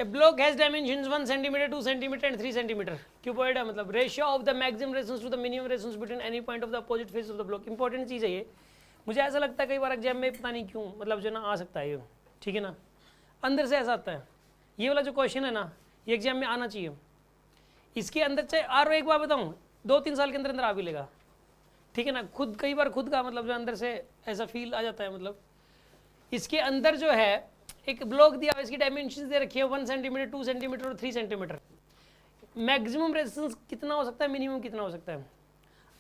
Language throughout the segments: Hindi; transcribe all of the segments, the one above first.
A block has dimensions 1 centimetre 2 centimetre and 3 centimetre. Cuboid है मतलब ratio of the maximum resistance to the minimum resistance between any point of the opposite face of the block. Important चीज़ है ये, मुझे ऐसा लगता है कई बार एग्जाम में पता नहीं क्यों मतलब जो ना आ सकता है ये, ठीक है ना, अंदर से ऐसा आता है। ये वाला जो क्वेश्चन है ना ये एग्जाम में आना चाहिए। इसके अंदर चाहे और एक बार बताऊँ 2-3 साल के अंदर अंदर आ भी लेगा, ठीक है ना। खुद कई बार खुद का मतलब जो अंदर से ऐसा फील आ जाता है। मतलब इसके अंदर जो है एक ब्लॉक दिया हुआ, इसकी डायमेंशन दे रखी है 1 सेंटीमीटर 2 सेंटीमीटर और 3 सेंटीमीटर। मैक्सिमम रेजिस्टेंस कितना हो सकता है, मिनिमम कितना हो सकता है।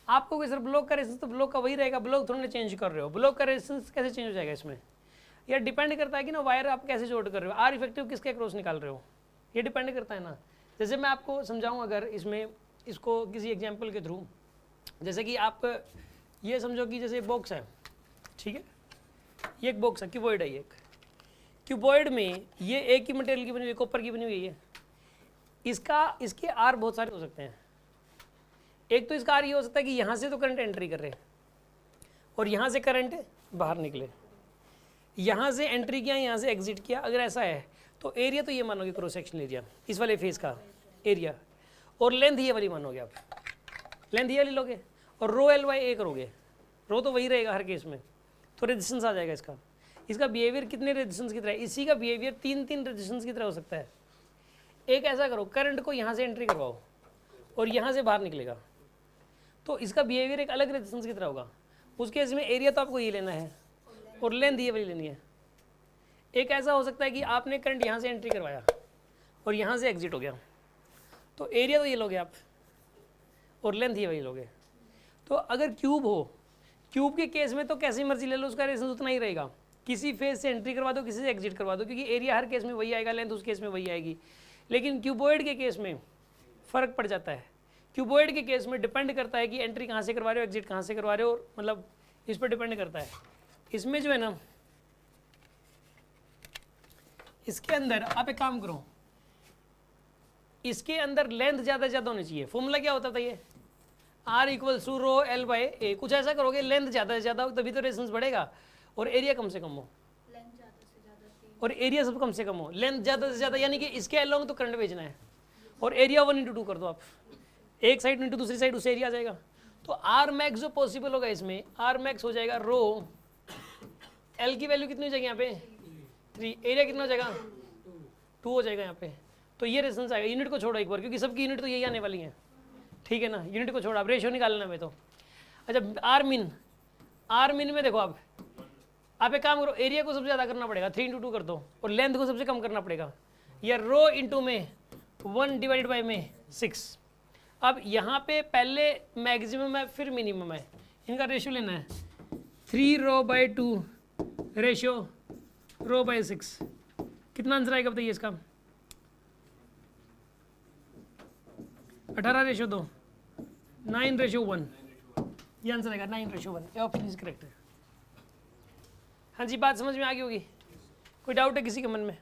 आपको कोई सर ब्लॉक का रेजिस्टेंस तो ब्लॉक का वही रहेगा, ब्लॉक थोड़ा चेंज कर रहे हो। ब्लॉक का रेजिस्टेंस कैसे चेंज हो जाएगा इसमें, यह डिपेंड करता है कि ना वायर आप कैसे जोड़ कर रहे हो, आर इफेक्टिव किसके क्रॉस निकाल रहे हो, ये डिपेंड करता है ना। जैसे मैं आपको समझाऊँ अगर इसमें इसको किसी एग्जाम्पल के थ्रू, जैसे कि आप ये समझो कि जैसे बॉक्स है, ठीक है, ये एक बॉक्स है, क्यूबॉइड है ये एक। क्यूबॉइड में ये एक ही मटेरियल की बनी हुई है, कॉपर की बनी हुई है। इसके आर बहुत सारे हो सकते हैं। एक तो इसका आर ये हो सकता है कि यहाँ से तो करंट एंट्री कर रहे हैं और यहाँ से करंट बाहर निकले, यहाँ से एंट्री किया यहाँ से एग्जिट किया। अगर ऐसा है तो एरिया तो ये मानोगे क्रॉस सेक्शनल एरिया, इस वाले फेस का एरिया, और लेंथ ये वाली मानोगे आप, लेंथ ये वाली लोगे और रो एल बाई ए करोगे। रो तो वही रहेगा हर केस में, तो रेजिस्टेंस आ जाएगा इसका। इसका बिहेवियर कितने रेजिस्टेंस की तरह है, इसी का बिहेवियर 3-3 रेजिस्टेंस की तरह हो सकता है। एक ऐसा करो, करंट को यहाँ से एंट्री करवाओ और यहाँ से बाहर निकलेगा, तो इसका बिहेवियर एक अलग रेजिस्टेंस की तरह होगा। उस केस में एरिया तो आपको ये लेना है और लेंथ ये वाली लेनी है। एक ऐसा हो सकता है कि आपने करंट यहाँ से एंट्री करवाया और यहाँ से एग्जिट हो गया, तो एरिया तो ये लोगे आप और लेंथ ये वाली लोगे। तो अगर क्यूब हो, क्यूब के केस में तो कैसी मर्जी ले लो, उसका रेजिस्टेंस उतना ही रहेगा। किसी फेज से एंट्री करवा दो, किसी से एग्जिट करवा दो, क्योंकि एरिया हर केस में वही आएगा, लेंथ उस केस में वही आएगी। लेकिन क्यूबॉइड के केस में फ़र्क पड़ जाता है। क्यूबॉइड के केस में डिपेंड करता है कि एंट्री कहाँ से करवा रहे हो, एग्जिट कहाँ से करवा रहे हो, मतलब इस पर डिपेंड करता है। इसमें जो है ना, इसके अंदर आप एक काम करो, इसके अंदर लेंथ ज़्यादा से ज़्यादा होनी चाहिए। फॉर्मूला क्या होता था ये, R equals to rho L by A. कुछ ऐसा करोगे, लेंथ ज़्यादा से ज़्यादा हो तभी तो रेजिस्टेंस बढ़ेगा, और एरिया कम से कम हो, और एरिया सब कम से कम हो। लेंथ ज़्यादा से ज़्यादा यानी कि इसके अलोंग तो करंट भेजना है, और एरिया 1/2 कर दो आप, एक साइड इंटू दूसरी साइड, उससे एरिया आ जाएगा। तो आर मैक्स जो पॉसिबल होगा इसमें, आर मैक्स हो जाएगा रो, एल की वैल्यू कितनी हो जाएगी यहाँ पे 3, एरिया कितना हो जाएगा 2 हो जाएगा यहाँ पे। तो ये रेजिस्टेंस आएगा। यूनिट को छोड़ो एक बार, क्योंकि सबकी यूनिट तो यही आने वाली है, ठीक है ना। यूनिट को छोड़ो, आप रेशियो निकालना में तो। अच्छा आर मिन में देखो आप एक काम करो, एरिया को सबसे ज़्यादा करना पड़ेगा, 3/2 कर दो, और लेंथ को सबसे कम करना पड़ेगा, या रो इंटू में 1 डिवाइडेड बाई में 6। अब यहाँ पे पहले मैक्सिमम है फिर मिनिमम है, इनका रेशियो लेना है 3 रो बाई 2 रेशियो रो बाई 6। कितना आंसर आएगा बताइए इसका, 18 रेशियो 2, 9 रेशियो 1, ये आंसर आएगा 9 रेशियो 1। ये ऑप्शन इज करेक्ट है। हाँ जी, बात समझ में आ गई होगी, कोई डाउट है किसी के मन में?